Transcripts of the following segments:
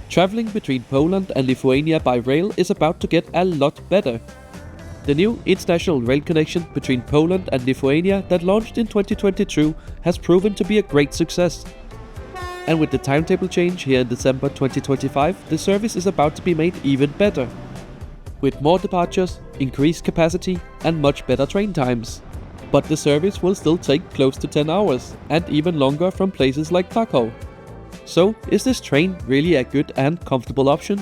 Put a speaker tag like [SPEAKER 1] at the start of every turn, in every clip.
[SPEAKER 1] Traveling between Poland and Lithuania by rail is about to get a lot better. The new international rail connection between Poland and Lithuania that launched in 2022 has proven to be a great success. And with the timetable change here in December 2025, the service is about to be made even better. With more departures, increased capacity and much better train times. But the service will still take close to 10 hours and even longer from places like Kraków. So, is this train really a good and comfortable option?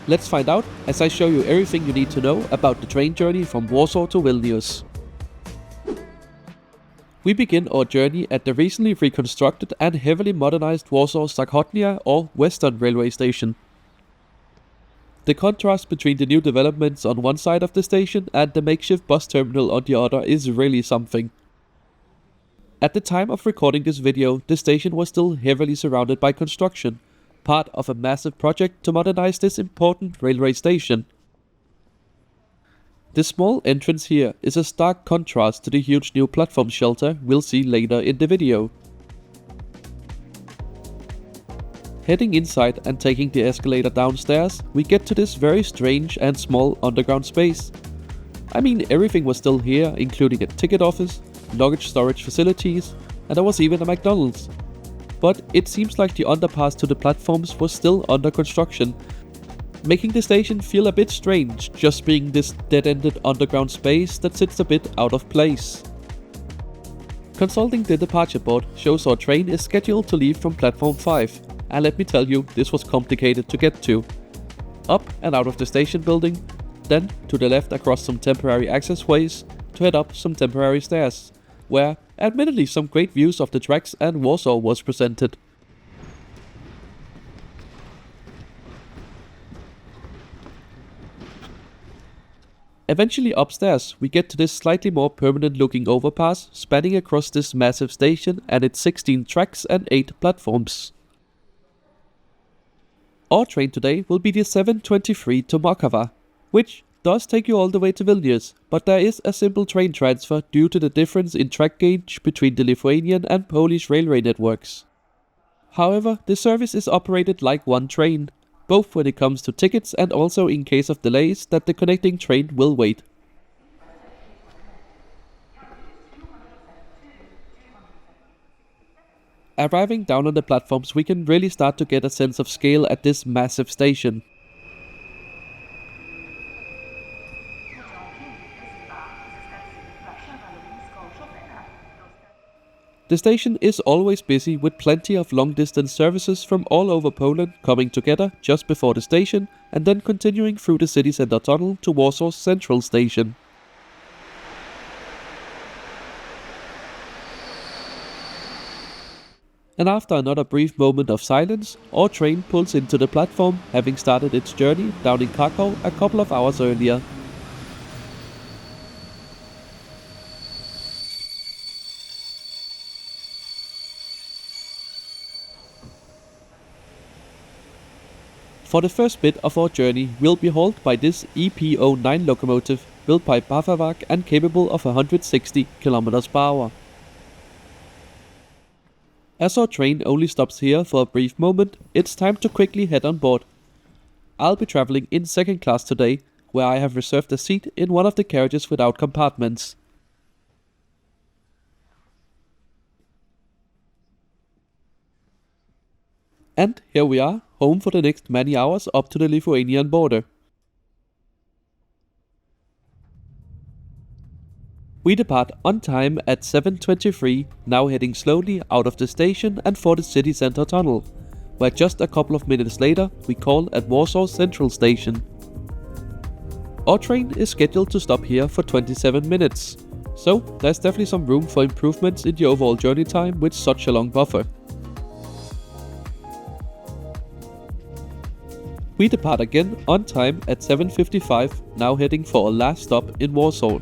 [SPEAKER 1] Let's find out as I show you everything you need to know about the train journey from Warsaw to Vilnius. We begin our journey at the recently reconstructed and heavily modernized Warsaw Zachodnia or Western Railway Station. The contrast between the new developments on one side of the station and the makeshift bus terminal on the other is really something. At the time of recording this video, the station was still heavily surrounded by construction, part of a massive project to modernize this important railway station. The small entrance here is a stark contrast to the huge new platform shelter we'll see later in the video. Heading inside and taking the escalator downstairs, we get to this very strange and small underground space. I mean, everything was still here, including a ticket office, luggage storage facilities, and there was even a McDonald's. But it seems like the underpass to the platforms was still under construction, making the station feel a bit strange, just being this dead-ended underground space that sits a bit out of place. Consulting the departure board shows our train is scheduled to leave from platform 5, and let me tell you, this was complicated to get to. Up and out of the station building, then to the left across some temporary access ways to head up some temporary stairs, where admittedly some great views of the tracks and Warsaw was presented. Eventually upstairs, we get to this slightly more permanent looking overpass spanning across this massive station and its 16 tracks and 8 platforms. Our train today will be the 723 to Markawa, which does take you all the way to Vilnius, but there is a simple train transfer due to the difference in track gauge between the Lithuanian and Polish railway networks. However, the service is operated like one train, both when it comes to tickets and also in case of delays that the connecting train will wait. Arriving down on the platforms, we can really start to get a sense of scale at this massive station. The station is always busy with plenty of long-distance services from all over Poland coming together just before the station and then continuing through the city center tunnel to Warsaw's central station. And after another brief moment of silence, our train pulls into the platform, having started its journey down in Kraków a couple of hours earlier. For the first bit of our journey, we'll be hauled by this EP09 locomotive built by Bavavark and capable of 160 km per hour. As our train only stops here for a brief moment, it's time to quickly head on board. I'll be traveling in second class today, where I have reserved a seat in one of the carriages without compartments. And here we are, home for the next many hours up to the Lithuanian border. We depart on time at 7:23, now heading slowly out of the station and for the city center tunnel, where just a couple of minutes later we call at Warsaw Central Station. Our train is scheduled to stop here for 27 minutes, so there's definitely some room for improvements in the overall journey time with such a long buffer. We depart again on time at 7:55, now heading for our last stop in Warsaw.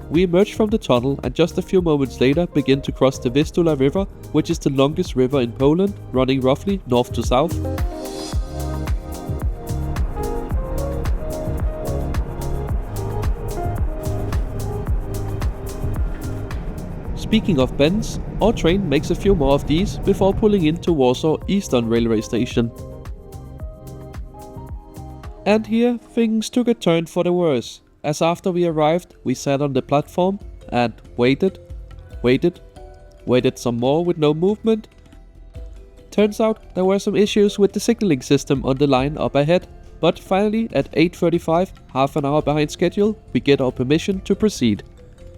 [SPEAKER 1] We emerge from the tunnel and just a few moments later begin to cross the Vistula River, which is the longest river in Poland, running roughly north to south. Speaking of bends, our train makes a few more of these before pulling into Warsaw Eastern Railway Station. And here things took a turn for the worse, as after we arrived we sat on the platform and waited some more with no movement. Turns out there were some issues with the signaling system on the line up ahead, but finally at 8:35, half an hour behind schedule, we get our permission to proceed,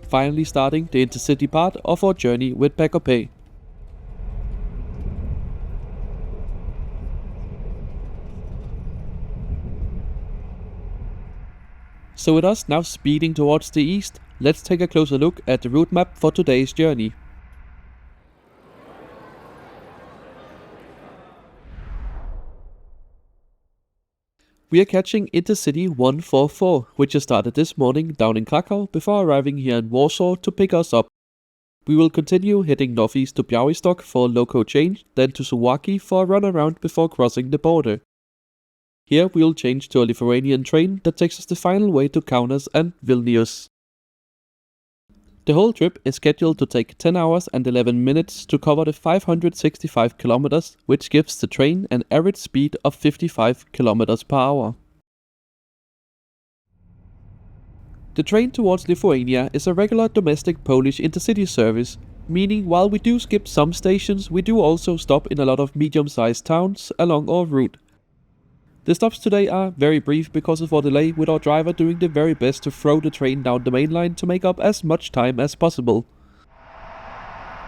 [SPEAKER 1] finally starting the intercity part of our journey with PKP. So with us now speeding towards the east, let's take a closer look at the route map for today's journey. We are catching Intercity 144, which has started this morning down in Kraków before arriving here in Warsaw to pick us up. We will continue heading northeast to Białystok for a loco change, then to Suwałki for a run around before crossing the border. Here we will change to a Lithuanian train that takes us the final way to Kaunas and Vilnius. The whole trip is scheduled to take 10 hours and 11 minutes to cover the 565 kilometers, which gives the train an average speed of 55 kilometers per hour. The train towards Lithuania is a regular domestic Polish intercity service, meaning while we do skip some stations, we do also stop in a lot of medium-sized towns along our route. The stops today are very brief because of our delay, with our driver doing the very best to throw the train down the main line to make up as much time as possible.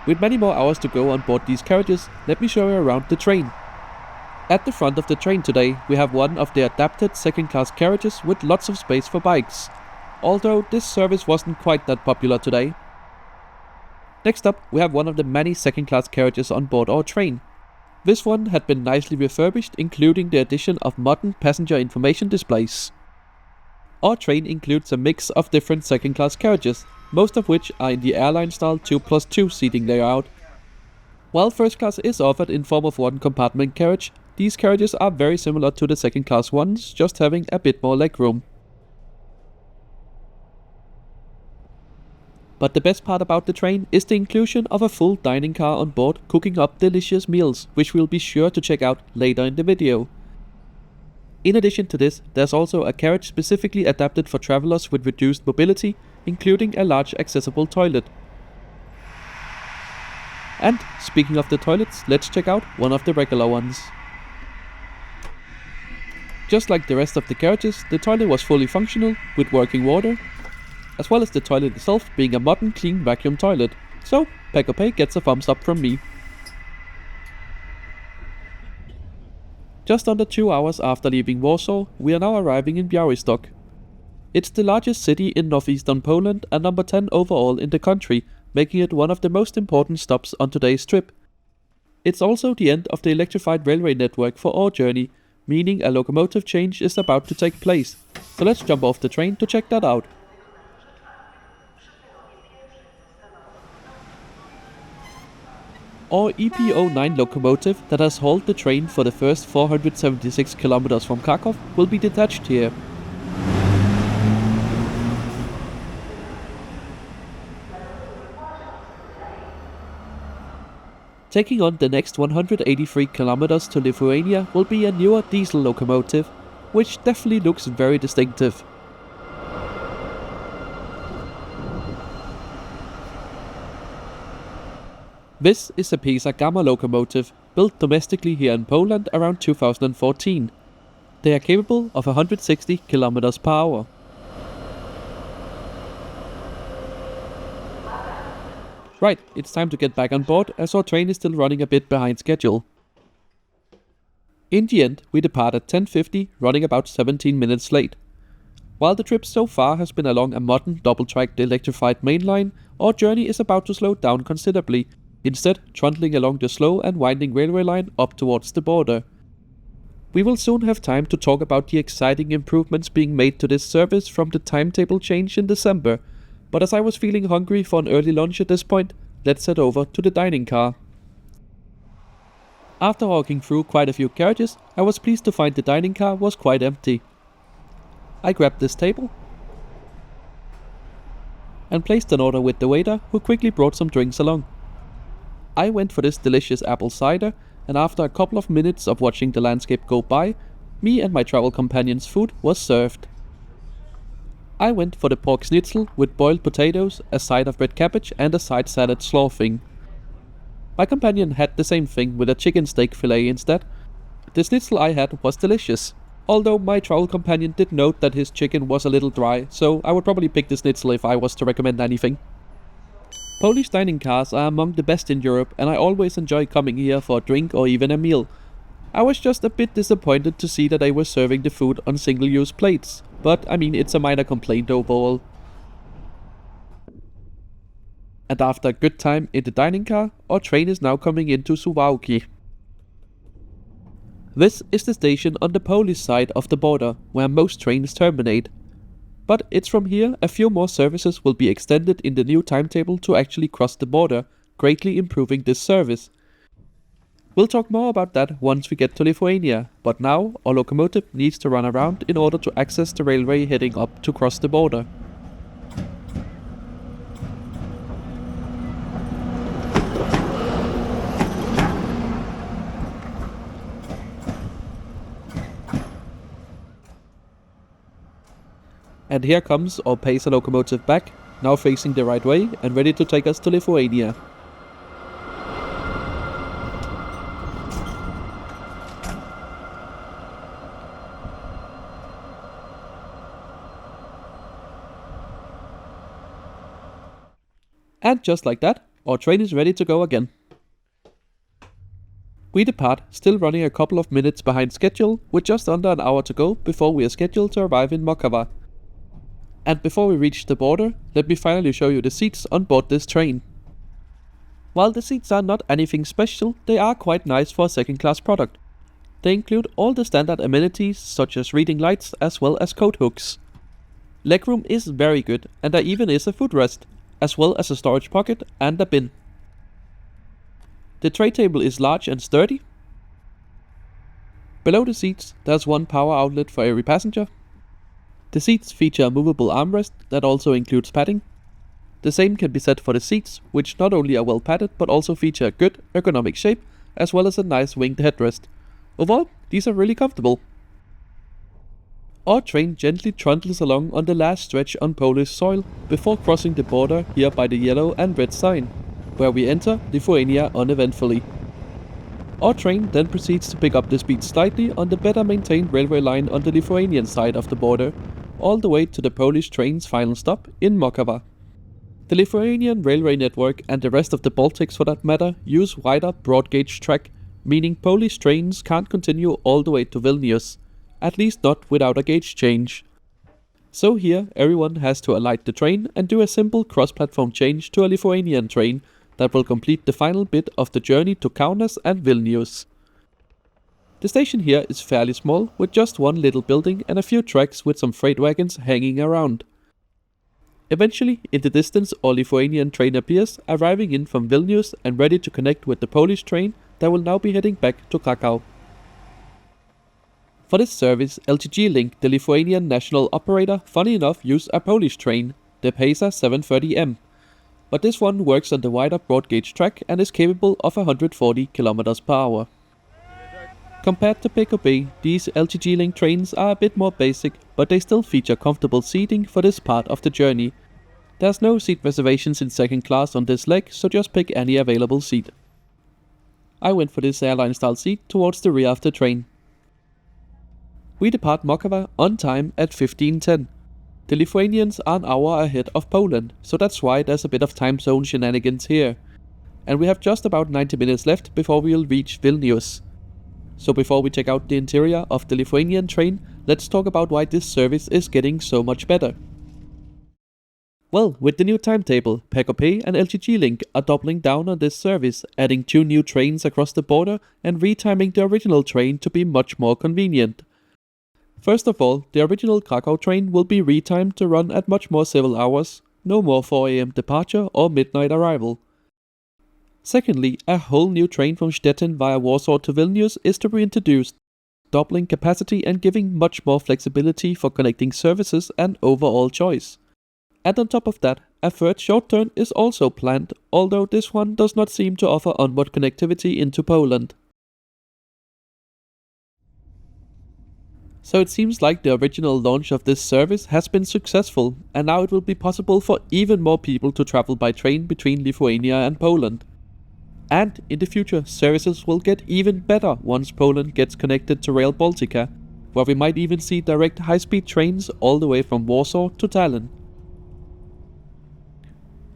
[SPEAKER 1] With many more hours to go on board these carriages, let me show you around the train. At the front of the train today, we have one of the adapted second-class carriages with lots of space for bikes, although this service wasn't quite that popular today. Next up, we have one of the many second-class carriages on board our train. This one had been nicely refurbished, including the addition of modern passenger information displays. Our train includes a mix of different second-class carriages, most of which are in the airline-style 2+2 seating layout. While first class is offered in form of one compartment carriage, these carriages are very similar to the second-class ones, just having a bit more legroom. But the best part about the train is the inclusion of a full dining car on board cooking up delicious meals, which we'll be sure to check out later in the video. In addition to this, there's also a carriage specifically adapted for travelers with reduced mobility, including a large accessible toilet. And speaking of the toilets, let's check out one of the regular ones. Just like the rest of the carriages, the toilet was fully functional with working water, as well as the toilet itself being a modern clean vacuum toilet, so PKP gets a thumbs up from me. Just under 2 hours after leaving Warsaw, we are now arriving in Białystok. It's the largest city in northeastern Poland and number 10 overall in the country, making it one of the most important stops on today's trip. It's also the end of the electrified railway network for our journey, meaning a locomotive change is about to take place, so let's jump off the train to check that out. Our EP09 locomotive that has hauled the train for the first 476 kilometers from Kraków will be detached here. Taking on the next 183 kilometers to Lithuania will be a newer diesel locomotive, which definitely looks very distinctive. This is a Pisa Gamma locomotive, built domestically here in Poland around 2014. They are capable of 160 km per hour. Right, it's time to get back on board as our train is still running a bit behind schedule. In the end, we depart at 10:50, running about 17 minutes late. While the trip so far has been along a modern double-tracked electrified mainline, our journey is about to slow down considerably, instead trundling along the slow and winding railway line up towards the border. We will soon have time to talk about the exciting improvements being made to this service from the timetable change in December, but as I was feeling hungry for an early lunch at this point, let's head over to the dining car. After walking through quite a few carriages, I was pleased to find the dining car was quite empty. I grabbed this table and placed an order with the waiter, who quickly brought some drinks along. I went for this delicious apple cider, and after a couple of minutes of watching the landscape go by, Me and my travel companion's food was served. I went for the pork schnitzel with boiled potatoes, a side of red cabbage and a side salad slaughtering. My companion had the same thing with a chicken steak fillet instead. The schnitzel I had was delicious, although my travel companion did note that his chicken was a little dry, so I would probably pick the schnitzel if I was to recommend anything. Polish dining cars are among the best in Europe, and I always enjoy coming here for a drink or even a meal. I was just a bit disappointed to see that they were serving the food on single-use plates, but I mean, it's a minor complaint overall. And after a good time in the dining car, our train is now coming into Suwałki. This is the station on the Polish side of the border, where most trains terminate. But it's from here a few more services will be extended in the new timetable to actually cross the border, greatly improving this service. We'll talk more about that once we get to Lithuania, but now our locomotive needs to run around in order to access the railway heading up to cross the border. And here comes our Pacer locomotive back, now facing the right way and ready to take us to Lithuania. And just like that, our train is ready to go again. We depart, still running a couple of minutes behind schedule, with just under an hour to go before we are scheduled to arrive in Moldova. And before we reach the border, let me finally show you the seats on board this train. While the seats are not anything special, they are quite nice for a second-class product. They include all the standard amenities such as reading lights as well as coat hooks. Legroom is very good, and there even is a footrest, as well as a storage pocket and a bin. The tray table is large and sturdy. Below the seats, there's one power outlet for every passenger. The seats feature a movable armrest that also includes padding. The same can be said for the seats, which not only are well padded but also feature a good ergonomic shape as well as a nice winged headrest. Overall, these are really comfortable. Our train gently trundles along on the last stretch on Polish soil before crossing the border here by the yellow and red sign, where we enter Lithuania uneventfully. Our train then proceeds to pick up the speed slightly on the better maintained railway line on the Lithuanian side of the border, all the way to the Polish train's final stop in Moldova. The Lithuanian railway network and the rest of the Baltics for that matter use wider broad gauge track, meaning Polish trains can't continue all the way to Vilnius, at least not without a gauge change. So here everyone has to alight the train and do a simple cross-platform change to a Lithuanian train that will complete the final bit of the journey to Kaunas and Vilnius. The station here is fairly small, with just one little building and a few tracks with some freight wagons hanging around. Eventually, in the distance, our Lithuanian train appears, arriving in from Vilnius and ready to connect with the Polish train that will now be heading back to Kraków. For this service, LTG Link, the Lithuanian national operator, funny enough used a Polish train, the Pacer 730M. But this one works on the wider broad gauge track and is capable of 140 km per hour. Compared to PKP, these LTG Link trains are a bit more basic, but they still feature comfortable seating for this part of the journey. There's no seat reservations in second class on this leg, so just pick any available seat. I went for this airline style seat towards the rear of the train. We depart Moldova on time at 15:10. The Lithuanians are an hour ahead of Poland, so that's why there's a bit of time zone shenanigans here. And we have just about 90 minutes left before we will reach Vilnius. So before we check out the interior of the Lithuanian train, let's talk about why this service is getting so much better. Well, with the new timetable, PKP and LTG Link are doubling down on this service, adding 2 new trains across the border and retiming the original train to be much more convenient. First of all, the original Kraków train will be retimed to run at much more civil hours, no more 4 AM departure or midnight arrival. Secondly, a whole new train from Stettin via Warsaw to Vilnius is to be introduced, doubling capacity and giving much more flexibility for connecting services and overall choice. And on top of that, a third short turn is also planned, although this one does not seem to offer onward connectivity into Poland. So it seems like the original launch of this service has been successful, and now it will be possible for even more people to travel by train between Lithuania and Poland. And in the future, services will get even better once Poland gets connected to Rail Baltica, where we might even see direct high-speed trains all the way from Warsaw to Tallinn.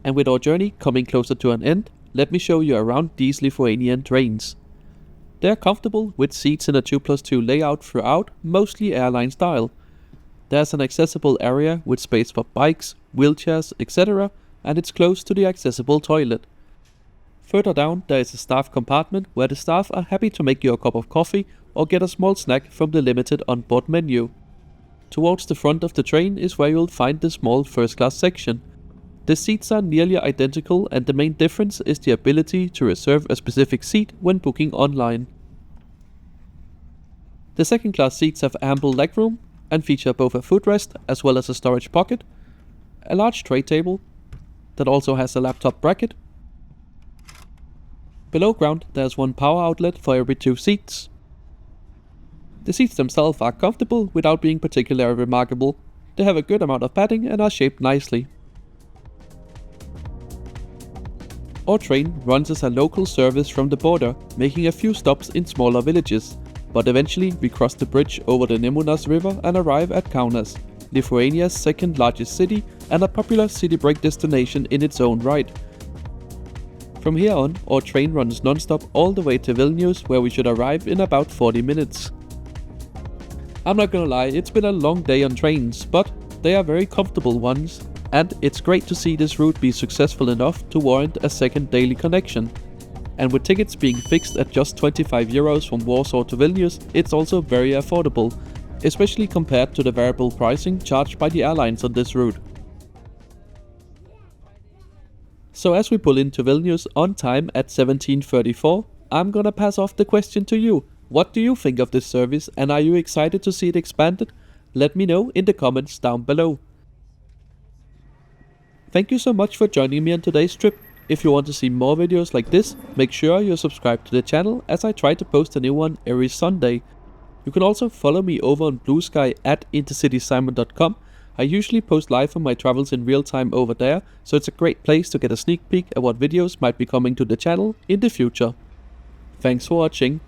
[SPEAKER 1] And with our journey coming closer to an end, let me show you around these Lithuanian trains. They are comfortable with seats in a 2+2 layout throughout, mostly airline style. There's an accessible area with space for bikes, wheelchairs, etc., and it's close to the accessible toilet. Further down there is a staff compartment where the staff are happy to make you a cup of coffee or get a small snack from the limited on-board menu. Towards the front of the train is where you'll find the small first-class section. The seats are nearly identical, and the main difference is the ability to reserve a specific seat when booking online. The second-class seats have ample legroom and feature both a footrest as well as a storage pocket, a large tray table that also has a laptop bracket. Below ground there's one power outlet for every 2 seats. The seats themselves are comfortable without being particularly remarkable. They have a good amount of padding and are shaped nicely. Our train runs as a local service from the border, making a few stops in smaller villages, but eventually we cross the bridge over the Nemunas river and arrive at Kaunas, Lithuania's second largest city and a popular city break destination in its own right. From here on, our train runs non-stop all the way to Vilnius, where we should arrive in about 40 minutes. I'm not gonna lie, it's been a long day on trains, but they are very comfortable ones, and it's great to see this route be successful enough to warrant a second daily connection. And with tickets being fixed at just 25 euros from Warsaw to Vilnius, it's also very affordable, especially compared to the variable pricing charged by the airlines on this route. So as we pull into Vilnius on time at 17:34, I'm gonna pass off the question to you. What do you think of this service, and are you excited to see it expanded? Let me know in the comments down below. Thank you so much for joining me on today's trip. If you want to see more videos like this, make sure you're subscribed to the channel, as I try to post a new one every Sunday. You can also follow me over on Blue Sky at intercitysimon.com. I usually post live on my travels in real time over there, so it's a great place to get a sneak peek at what videos might be coming to the channel in the future. Thanks for watching.